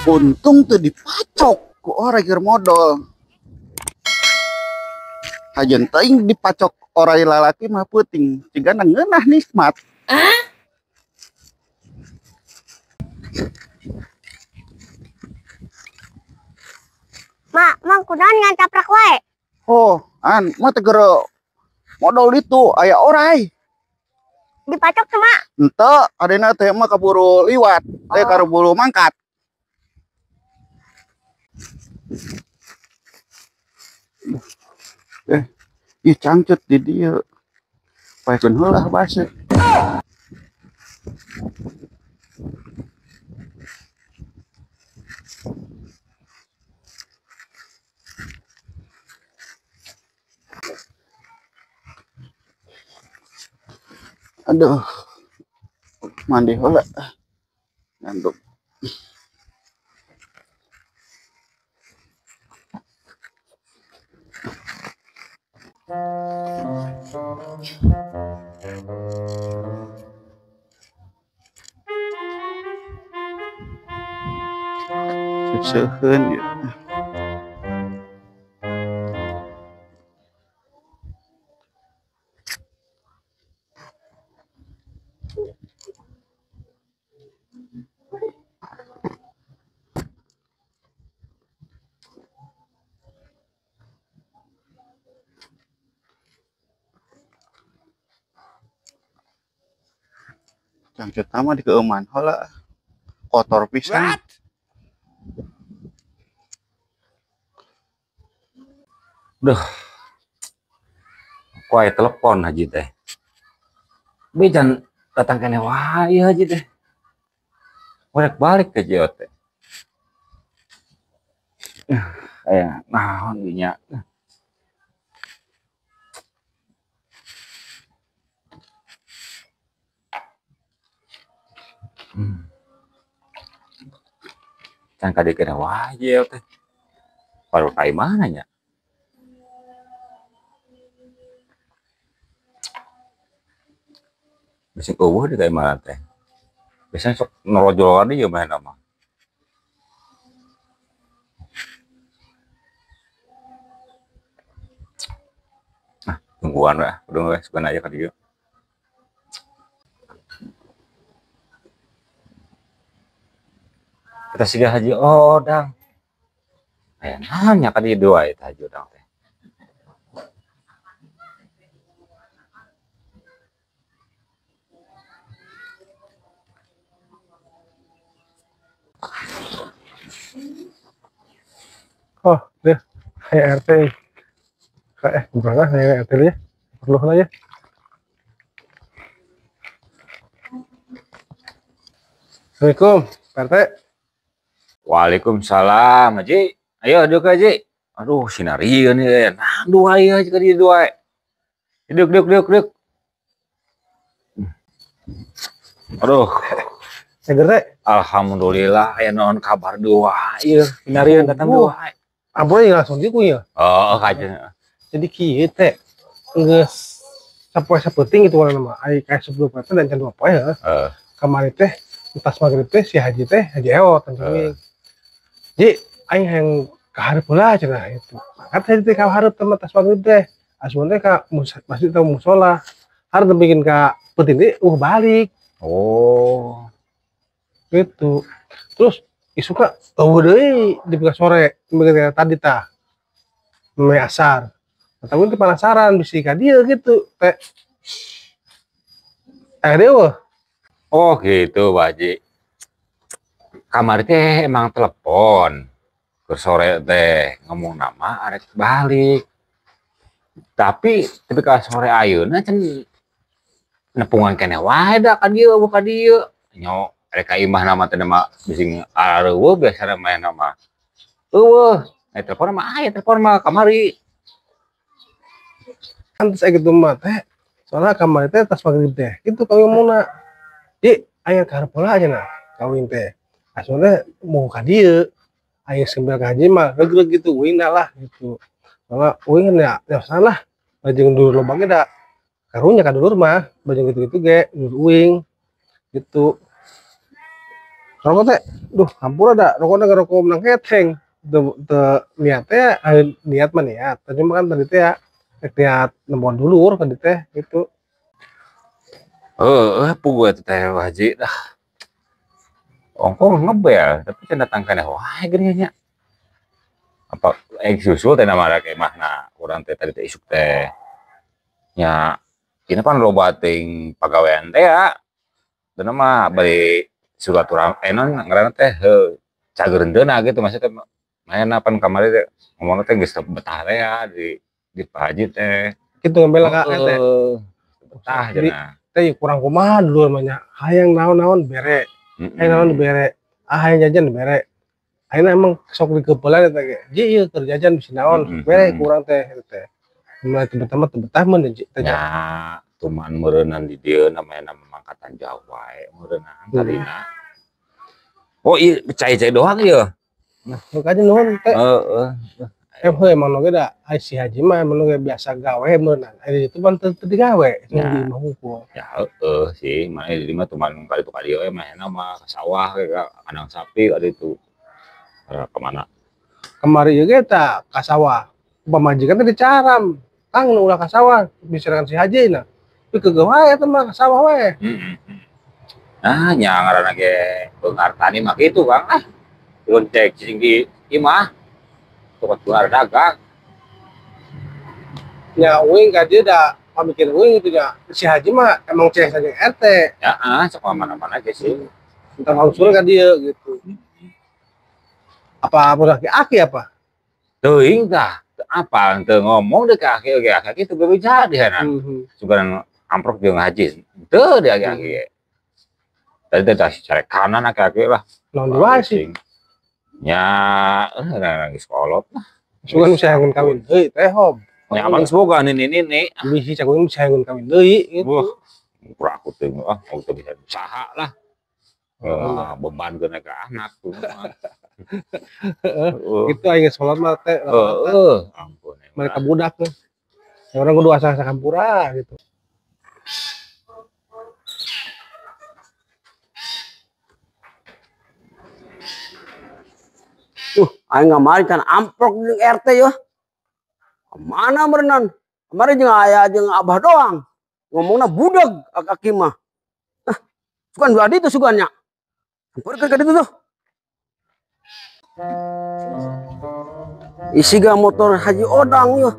Untung tuh dipacok ku orang keur modal. Hajen teuing dipacok orang lalaki mah peuting, cigana ngeunah nikmat. Mak, mang kunaon ngan taprak wae? Oh, mah teu modal itu aya orai. Dipacok tuh, Mak. Ente adena teh mah kaburu liwat, teh kaburu mangkat. Ih cangcut di dieu. Paekeun heulah basa. Aduh, mandi heula. Ngandung. Seuseun ya. Cangcut nama di keuman heula. Kotor pisan. Duh, kok aya telepon Haji teh. Bejan datang kene wae Haji teh. Korek balik ke Jio teh. Aya naon ieu nya. Can kade kene wae Jio teh. Baru kai mana nya? Bising eueuh di kai mana teh. Biasanya sok norojolan ieu mah nama. Nah, tungguan we, udah we sugan aja ka dieu. Kita siga Haji Odang. Aya nanya ka dieu wae teh Haji Odang teh. Oh, deh, kayak RT. Bukan lah, kayak RT ya. Perlu lah ya. Assalamualaikum, Pak RT. Waalaikumsalam, Haji. Ayo duduk Haji. Aduh, sinarieun ieu. Nah, dua ieu ka dieu dua. Duduk. Aduh, Seger teh. alhamdulillah aya naon kabar dua. Ieu sinarieun datang dua. Apa yang langsung diku ya? Oh, kajen. Jadi kieu teh geus sapoe sapenting itu warna mah. Ai kae sebelum RT dan can dua poe ya. Kemarin teh entas magrib teh si Haji teh Haji Eot tentunya. Jadi aing yang kaharep heula cenah itu. Mangkat Haji teh kaharep teh entas magrib teh. Asuhan teh ka masjid atau musola. Hareup bikin ka penting teh balik. Oh. Gitu. Terus isuka deui di sore meureun tadi tah. Meme asar. Tapi itu penasaran bisi ka dieu gitu teh. Dewe. Oh, gitu, Pak Haji. Kamari teh emang telepon. Ke sore teh ngomong nama arek balik. Tapi ka sore ayeuna can nepungan kene wae da ka dieu ka dieu. Nyo rek ka imah nama teh mah bising areueuh biasa main nama. Eueuh, telepon mah aya telepon mah kamari. Kan saya gitu mah teh. Soalnya kamari teh tas magrib teh. Itu kawin muna. Di aya karep heula aja nah kawin teh. Asone mau ka dieu. Aya sembel ka Haji mah regreg gitu uing lah gitu. Soalnya uing ya salah. Bajeng dulur lobang da karunya ka dulur mah bajeng gitu-gitu ge dulur uing gitu. Rokok teh, duh, hampura ada rokoknya rokok menang keteng. Niatnya, niat mah niat. Cuma kan tadi teh ya, niat nembon dulur tadi teh gitu. Puguh teh Haji dah. Ongkong ngebel, tapi can datang kana wae geuning nya. Apa susul teh nama rek mah na urang teh tadi teh isuk teh. Nya ini kan loba ting pagawean teh ya. Dan mah bari silaturahmi non ngaranna teh cagerendeuna gitu maksudnya main pan kamari teh ngomongna teh geus betah teh ya di Pak Haji teh. Gitu ngambil Kak teh. Betah Jadi cenah. teh kurang kumaha dulu namanya. Hayang naon-naon bere. Hayang naon bere. Hayang jajan bere. Ayeuna emang sok dikeupelan eta ge. Ji ieu keur jajan bisi naon. Bere kurang teh teh. Mulai tebet-tebet betah mun teh. Ya, tuman meureunan di dieu namanya mangkatan Jawa meureunan tarina. Oh iya, cai-cai doang ya. Nah, makanya nuhun teh. Emang noge da si Haji mah emang noge biasa gawe meunang. Ari itu pan teu digawe, di imah hungkul. Ya sih, mana di mah tuman kali itu kali mah enak mah ke sawah ke kandang sapi kali itu. Kemana? Kemari juga ta ka sawah. Pamajikan teh dicaram. Kang nu ulah ka sawah, bicarakan si Haji na. Tapi keueuh wae eta mah ka sawah wae. Nah, nya ngaranna ge pengartani mah kitu Kang. Ulun cek cicing di imah. Tukang jual dagang. Ya uing ka dia da pamikir uing itu ya. Si Haji mah emang cek saja RT. Ya, sok mana-mana aja sih. Entar langsung ka dia gitu. Apa aki apa? Teuing tah, apa teu ngomong deh ka aki itu berbicara di sana. Sugan amprok jeung Haji. Teu dia aki. Tadi teh cari kanan aki lah. Lawan wae sih. Ya, nangis kolot lah. Sugan bisa ngun kawin deui teh hom. Ya abang semoga ini. Bisi cakuin bisa ngun kawin deui gitu. Wah, aku teh aku teh bisa usaha lah. Beban ke anak tuh. Gitu aing salat mah teh. Ampun. Mereka budak tuh. Ya orang kudu asa kampura gitu. Aing ngamari kan amprok di RT yo. Kemana berenang? Kemarin jeung aya jeung abah doang. Ngomongna budag aki mah. Nah, sukan jadi itu sugannya. Sampeurkeun ka ditu tuh. Isi ga motor Haji Odang yo.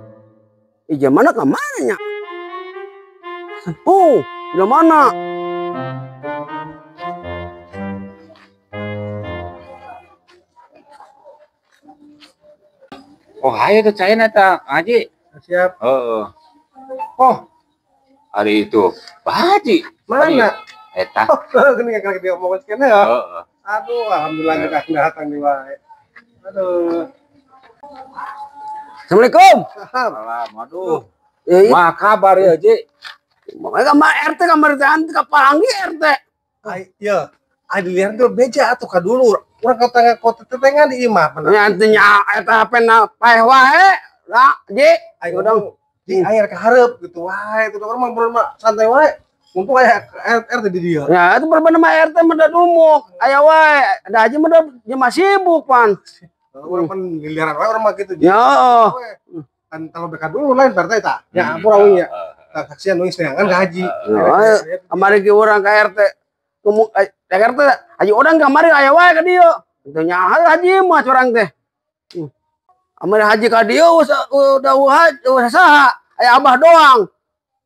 Ija mana ka mana nya? Oh, di mana? Oh, ayo tuh cain eta, Haji. Siap. Oh, hari itu, Pak Haji. Mana? Eta. Gini kan dia ngomong kene ya. Aduh, alhamdulillah kita datang di wae. Aduh. Assalamualaikum. Salam, aduh. Mah kabar ya, Haji. RT kamar teh anti kapanggih RT. Iya. Ai dilihat tuh beja atuh ka dulu. Urang kota tetengan di imah. Nya artinya eta pena paeh wae. Lah, Ji. Ayo dong. Di air ke hareup gitu wae. Itu orang mah santai wae. Mumpung aya RT di dia. Ya, itu berbeda sama RT meda dumuk. Aya wae. Ada aja meda masih sibuk, Pan. Orang pan giliran wae orang mah gitu. Ya. Kan kalau mereka dulu lain partai tak. Ya, ampun awing ya. Saksian wing sedangan ka Haji. Kamari ki urang ka RT. Ngomong RT Haji Odang kamari aya wae ka dieu. Tanya Haji mah curang teh. Amari Haji ka dieu udah saha? Aya abah doang.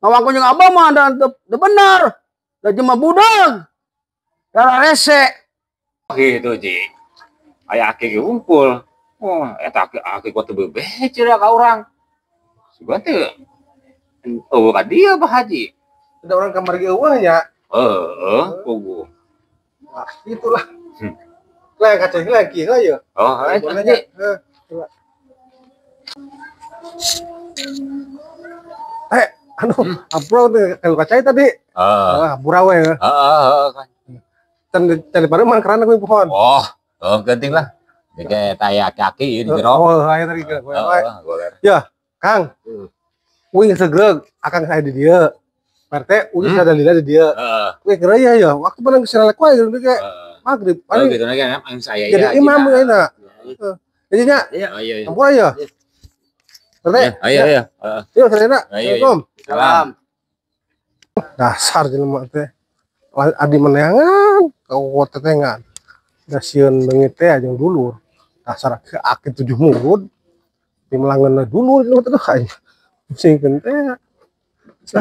Ngawangku jeung abah mah dan teu bener. Da cuma budag. Dara rese. Gitu, Ji. Aya aki ge ngumpul. Oh, eta aki kuat teu bebeh cenah ka urang. Sugan teh eueuh ka dieu Pak Haji. Ada orang kamar ge eueuh nya. Puguh. Wah, itulah. Lah kaca lagi lah ya. Oh, Haji. Ampro tuh kalau kacai tadi. Burawe ya. Tadi pada mang kerana gue pohon. Oh, genting lah. Kayak taya kaki di jero. Oh, ayo tadi gue. Ya, Kang. Wing segreg akan saya di dia. Partai udah ada lila di dia. Gue kira ya, waktu pernah kesana lek wae gitu kayak. maghrib. Oh gitu lagi kan saya Jadi ya. imam euna. Jadinya Oh iya. ampun aja. Tete. Iya iya. Yuk, Sarena. Ayo, Assalamualaikum. Salam. Dasar jelema teh. Adi meneangan, kau tetengan. Da sieun beungit teh ajeng dulur. Dasar aki 7 murid. Di melangeunna dulur itu teh aing. Singkeun teh.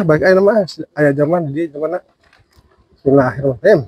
Baik aya mah aya zaman di zamana. Bismillahirrahmanirrahim.